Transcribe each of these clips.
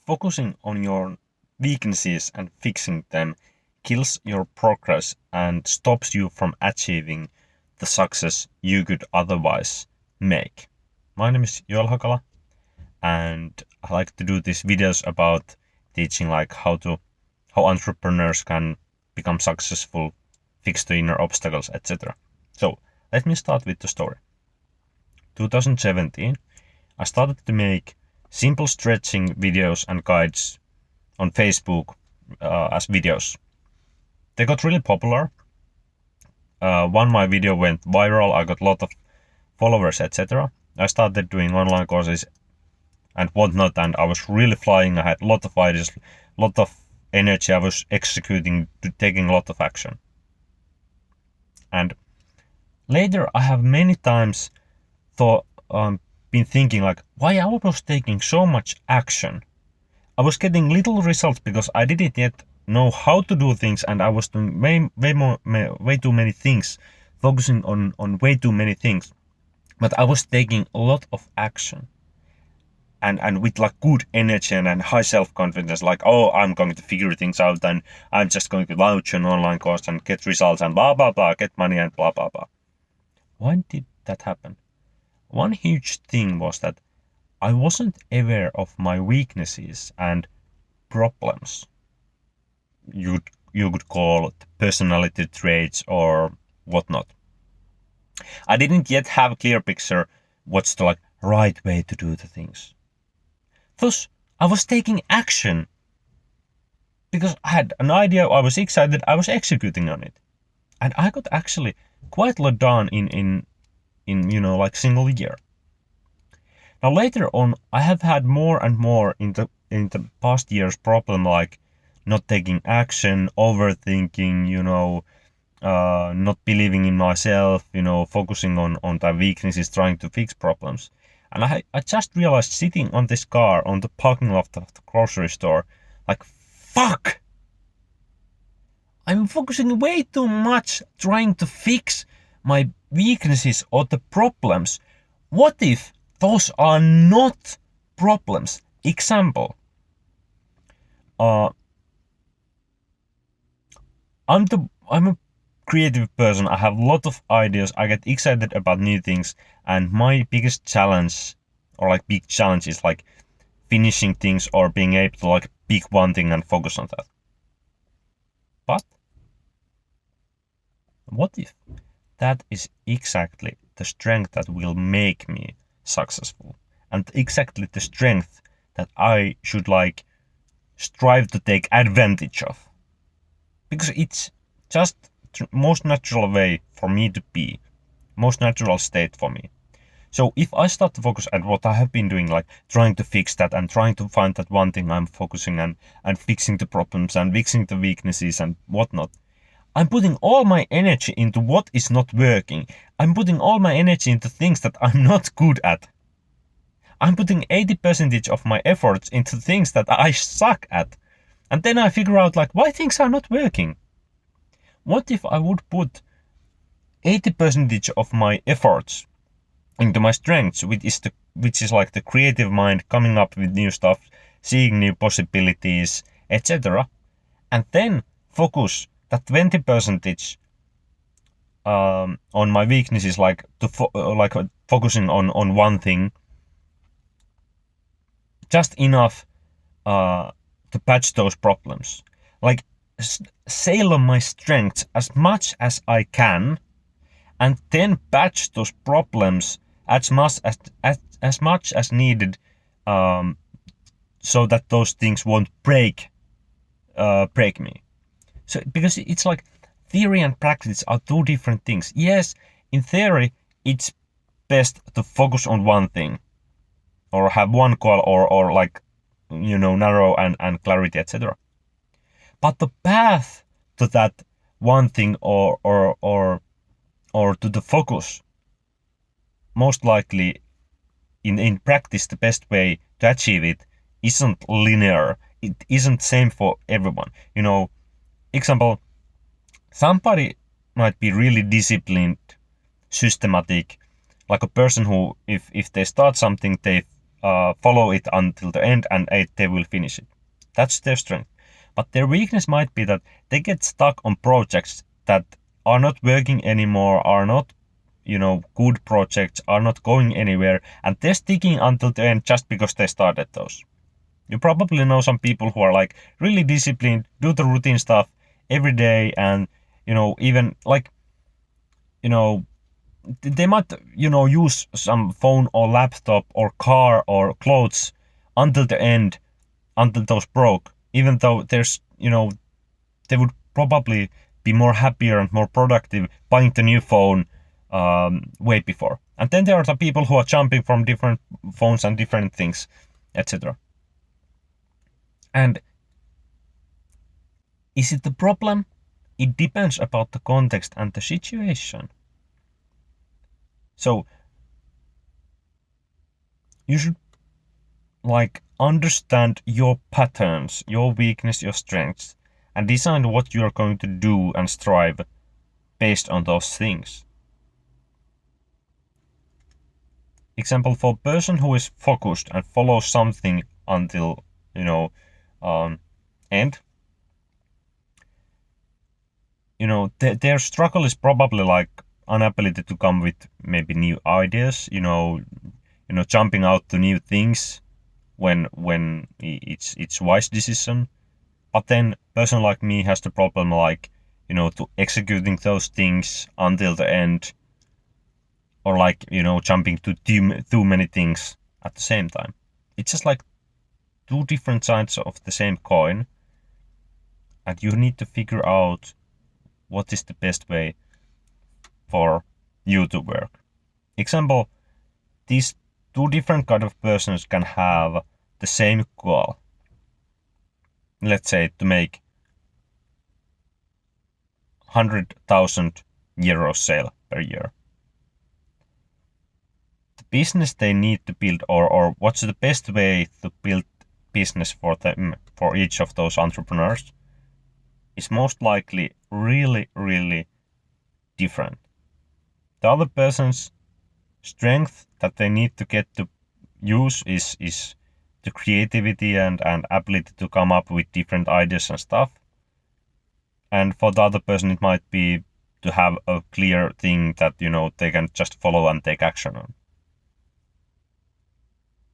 focusing on your weaknesses and fixing them kills your progress and stops you from achieving the success you could otherwise make. My name is Joel Hakala, and I like to do these videos about teaching like how entrepreneurs can become successful, fix the inner obstacles, etc. So let me start with the story. 2017, I started to make simple stretching videos and guides on Facebook as videos. They got really popular. One my video went viral, I got a lot of followers, etc. I started doing online courses and whatnot, and I was really flying. I had a lot of ideas, a lot of energy. I was executing, taking a lot of action. And later I have many times been thinking like, why I was taking so much action. I was getting little results because I didn't yet know how to do things, and I was doing way too many things, focusing on way too many things. But I was taking a lot of action. And with like good energy and high self-confidence, like, oh, I'm going to figure things out, and I'm just going to launch an online course and get results and blah, blah, blah, get money and blah, blah, blah. Why did that happen? One huge thing was that I wasn't aware of my weaknesses and problems. You could call it personality traits or whatnot. I didn't yet have a clear picture what's the like right way to do the things. Thus, I was taking action because I had an idea, I was excited, I was executing on it. And I got actually quite a lot done in like single year. Now later on, I have had more and more in the past years problem like not taking action, overthinking, not believing in myself, focusing on the weaknesses, trying to fix problems. And I just realized sitting on this car on the parking lot of the grocery store, like, fuck! I'm focusing way too much trying to fix my weaknesses or the problems. What if those are not problems? Example. I'm a creative person. I have a lot of ideas. I get excited about new things, and my biggest challenge, or like big challenge, is like finishing things or being able to like pick one thing and focus on that. But what if that is exactly the strength that will make me successful, and exactly the strength that I should like strive to take advantage of? Because it's just most natural way for me to be, most natural state for me. So if I start to focus at what I have been doing, like trying to fix that and trying to find that one thing I'm focusing on and fixing the problems and fixing the weaknesses and whatnot, I'm putting all my energy into what is not working. I'm putting all my energy into things that I'm not good at. I'm putting 80% of my efforts into things that I suck at. And then I figure out like why things are not working. What if I would put 80% of my efforts into my strengths, which is like the creative mind coming up with new stuff, seeing new possibilities, etc., and then focus that 20% on my weaknesses, like focusing on one thing, just enough to patch those problems. Like sail on my strengths as much as I can, and then patch those problems as much as needed, so that those things won't break me. So because it's like theory and practice are two different things. Yes, in theory it's best to focus on one thing, or have one goal, or like narrow and clarity, etc. But the path to that one thing or to the focus, most likely in practice the best way to achieve it isn't linear. It isn't same for everyone. Example, somebody might be really disciplined, systematic, like a person who if they start something, they follow it until the end, and they will finish it. That's their strength. But their weakness might be that they get stuck on projects that are not working anymore, are not, good projects, are not going anywhere, and they're sticking until the end just because they started those. You probably know some people who are like really disciplined, do the routine stuff every day, and even like they might use some phone or laptop or car or clothes until the end, until those broke, even though there's they would probably be more happier and more productive buying the new phone way before. And then there are the people who are jumping from different phones and different things, etc. And is it the problem? It depends about the context and the situation. So you should understand your patterns, your weakness, your strengths, and design what you are going to do and strive based on those things. Example, for a person who is focused and follows something until end, their struggle is probably like inability to come with maybe new ideas, jumping out to new things when it's wise decision. But then person like me has the problem to executing those things until the end, or jumping to too many things at the same time. It's just like two different sides of the same coin, and you need to figure out what is the best way for you to work. Example, these two different kind of persons can have the same goal. Let's say to make 100,000 euros sale per year. The business they need to build, or what's the best way to build business for them, for each of those entrepreneurs, is most likely really, really different. The other person's strength that they need to get to use is the creativity and ability to come up with different ideas and stuff. And for the other person, it might be to have a clear thing that they can just follow and take action on.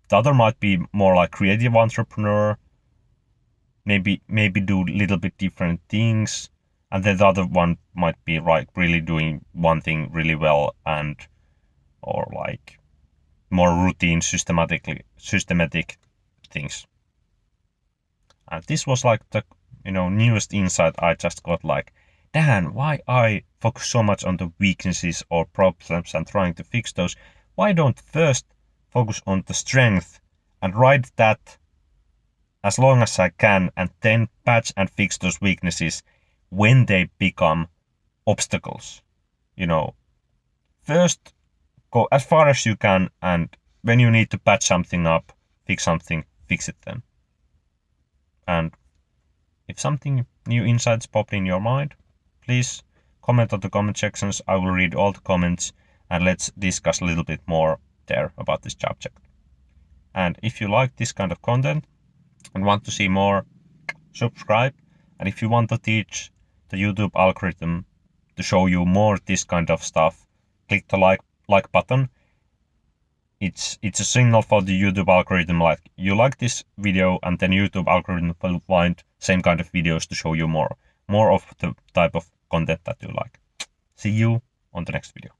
The other might be more like creative entrepreneur, maybe do a little bit different things, and then the other one might be like really doing one thing really well, or like more routine, systematic things. And this was like the newest insight I just got, like, Dan, why I focus so much on the weaknesses or problems and trying to fix those? Why don't first focus on the strength and write that as long as I can, and then patch and fix those weaknesses when they become obstacles? First go as far as you can, and when you need to patch something up, fix something, fix it then. And if something new insights popped in your mind, please comment on the comment sections. I will read all the comments, and let's discuss a little bit more there about this subject. And if you like this kind of content and want to see more, subscribe. And if you want to teach the YouTube algorithm to show you more this kind of stuff, click the like button. It's a signal for the YouTube algorithm, like you like this video, and then YouTube algorithm will find same kind of videos to show you more of the type of content that you like. See you on the next video.